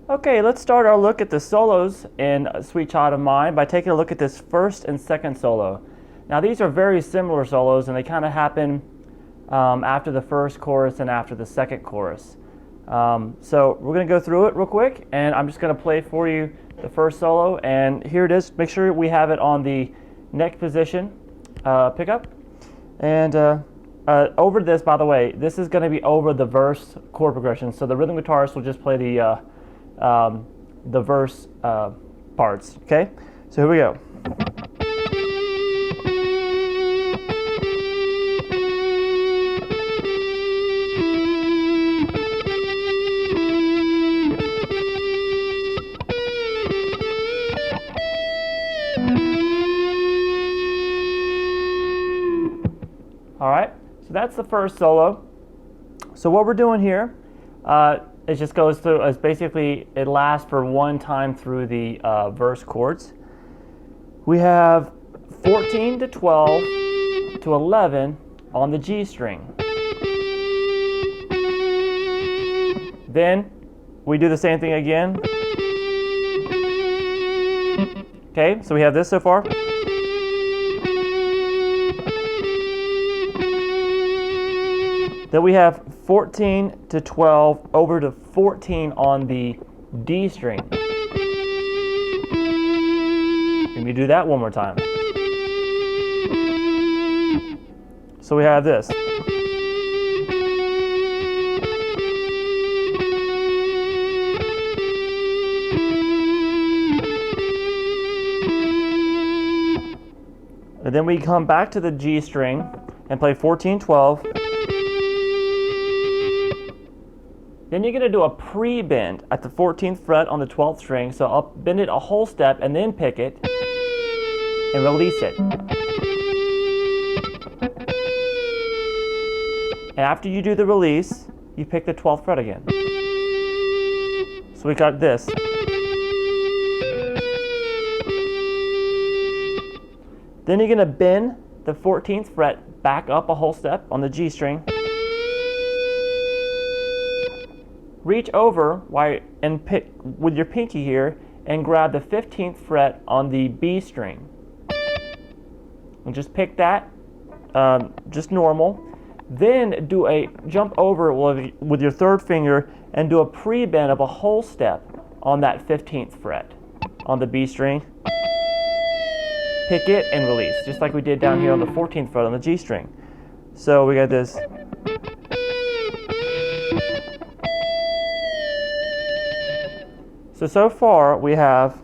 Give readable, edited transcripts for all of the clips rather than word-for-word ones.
Okay, let's start our look at the solos in Sweet Child of Mine by taking a look at this first and second solo. Now these are very similar solos and they kind of happen after the first chorus and after the second chorus. So we're going to go through it real quick, and I'm just going to play for you the first solo, and here it is. Make sure we have it on the neck position pickup. And over this, by the way, this is going to be over the verse chord progression, so the rhythm guitarist will just play the verse parts. Okay, so here we go. All right, so that's the first solo. So what we're doing here, it just goes through, it's basically, it lasts for one time through the verse chords. We have 14 to 12 to 11 on the G string. Then we do the same thing again. Okay, so we have this so far. Then we have 14 to 12 over to 14 on the D string. Let me do that one more time. So we have this. And then we come back to the G string and play 14, 12. Then you're going to do a pre-bend at the 14th fret on the 12th string. So I'll bend it a whole step and then pick it and release it. And after you do the release, you pick the 12th fret again. So we got this. Then you're going to bend the 14th fret back up a whole step on the G string. Reach over and pick with your pinky here and grab the 15th fret on the B string. And just pick that, just normal. Then do a jump over with your third finger and do a pre-bend of a whole step on that 15th fret on the B string. Pick it and release, just like we did down here on the 14th fret on the G string. So we got this. So far we have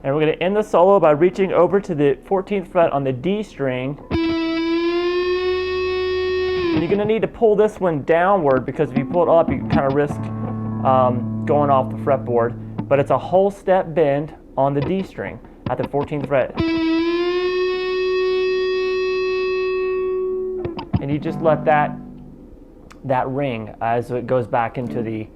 and we're going to end the solo by reaching over to the 14th fret on the D string. And you're going to need to pull this one downward, because if you pull it up, you kind of risk going off the fretboard. But it's a whole step bend on the D string at the 14th fret. And you just let that ring as it goes back into the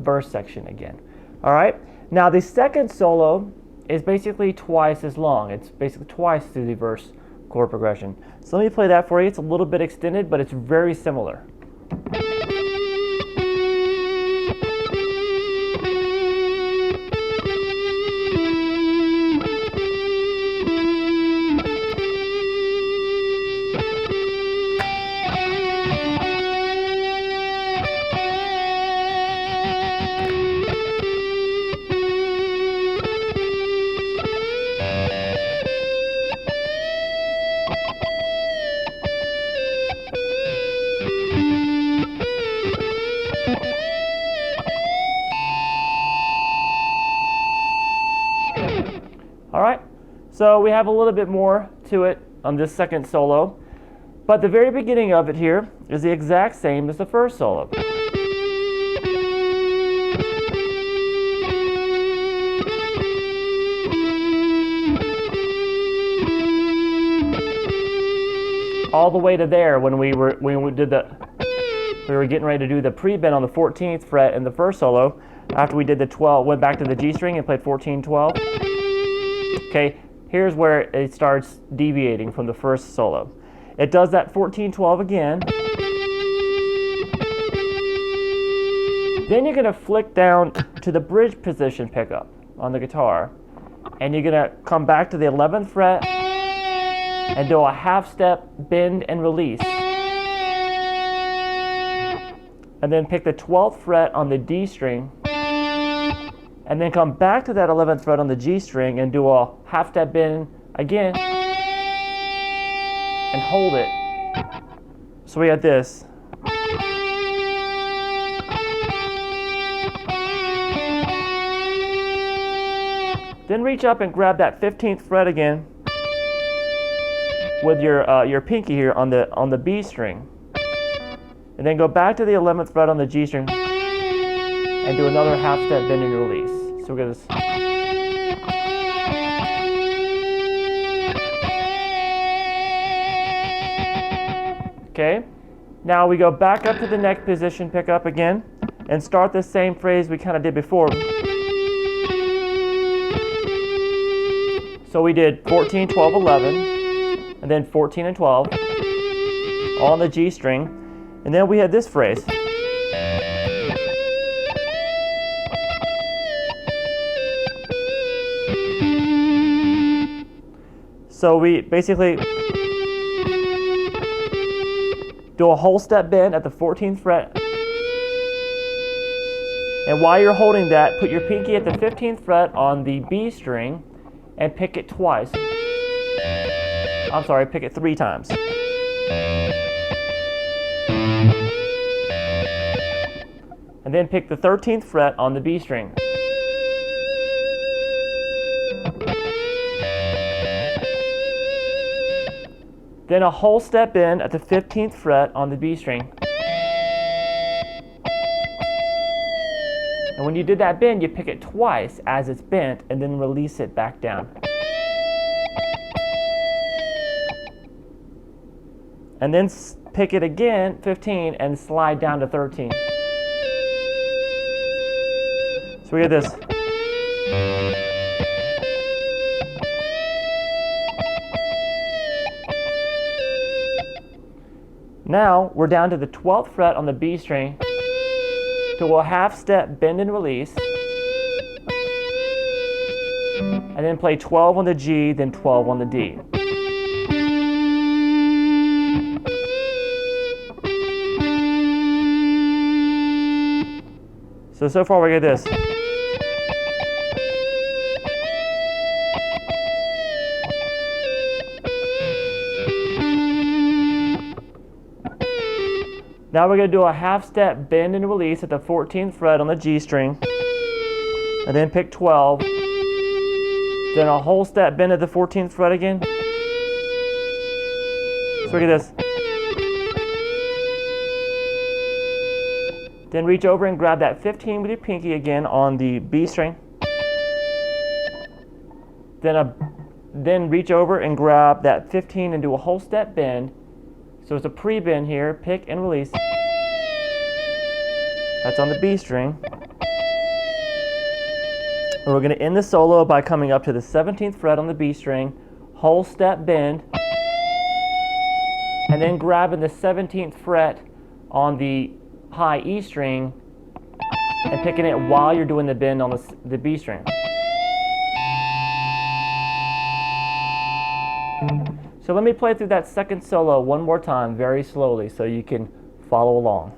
verse section again. All right. Now the second solo is basically twice as long. It's basically twice through the verse chord progression. So let me play that for you. It's a little bit extended, but it's very similar. All right, so we have a little bit more to it on this second solo, but the very beginning of it here is the exact same as the first solo. all the way to there when we were getting ready to do the pre-bend on the 14th fret in the first solo. After we did the 12, went back to the G string and played 14, 12. Okay, here's where it starts deviating from the first solo. It does that 14, 12 again. Then you're going to flick down to the bridge position pickup on the guitar, and you're going to come back to the 11th fret and do a half step bend and release. And then pick the 12th fret on the D string, and then come back to that 11th fret on the G string and do a half step bend again and hold it. So we got this. Then reach up and grab that 15th fret again with your pinky here on the B string, and then go back to the 11th fret on the G string and do another half step bend and release. So we got this. Okay. Now we go back up to the neck position pickup again and start the same phrase we kind of did before. So we did 14, 12, 11, and then 14 and 12 on the G string, and then we had this phrase. So we basically do a whole step bend at the 14th fret, and while you're holding that, put your pinky at the 15th fret on the B string and pick it twice. I'm sorry, pick it 3 times. And then pick the 13th fret on the B string. Then a whole step bend at the 15th fret on the B string. And when you did that bend, you pick it twice as it's bent and then release it back down. And then pick it again, 15, and slide down to 13. So we get this. Now we're down to the 12th fret on the B string. So we'll half step bend and release, and then play 12 on the G, then 12 on the D. So far we get this. Now we're going to do a half step bend and release at the 14th fret on the G string, and then pick 12, then a whole step bend at the 14th fret again. So look at this. Then reach over and grab that 15 with your pinky again on the B string. Then reach over and grab that 15 and do a whole step bend. So it's a pre-bend here, pick and release. That's on the B string. And we're going to end the solo by coming up to the 17th fret on the B string, whole step bend, and then grabbing the 17th fret on the high E string and picking it while you're doing the bend on the B string. So let me play through that second solo one more time very slowly so you can follow along.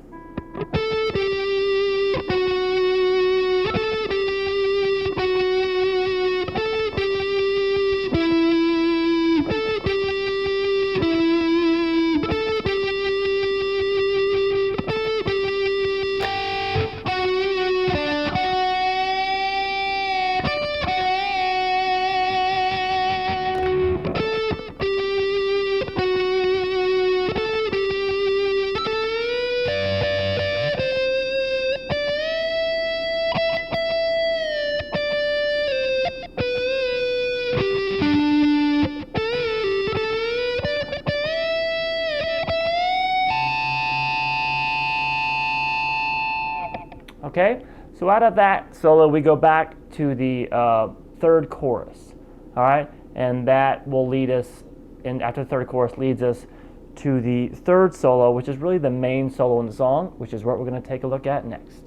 Okay, so out of that solo, we go back to the third chorus. All right, and that will lead us, and after the third chorus leads us to the third solo, which is really the main solo in the song, which is what we're going to take a look at next.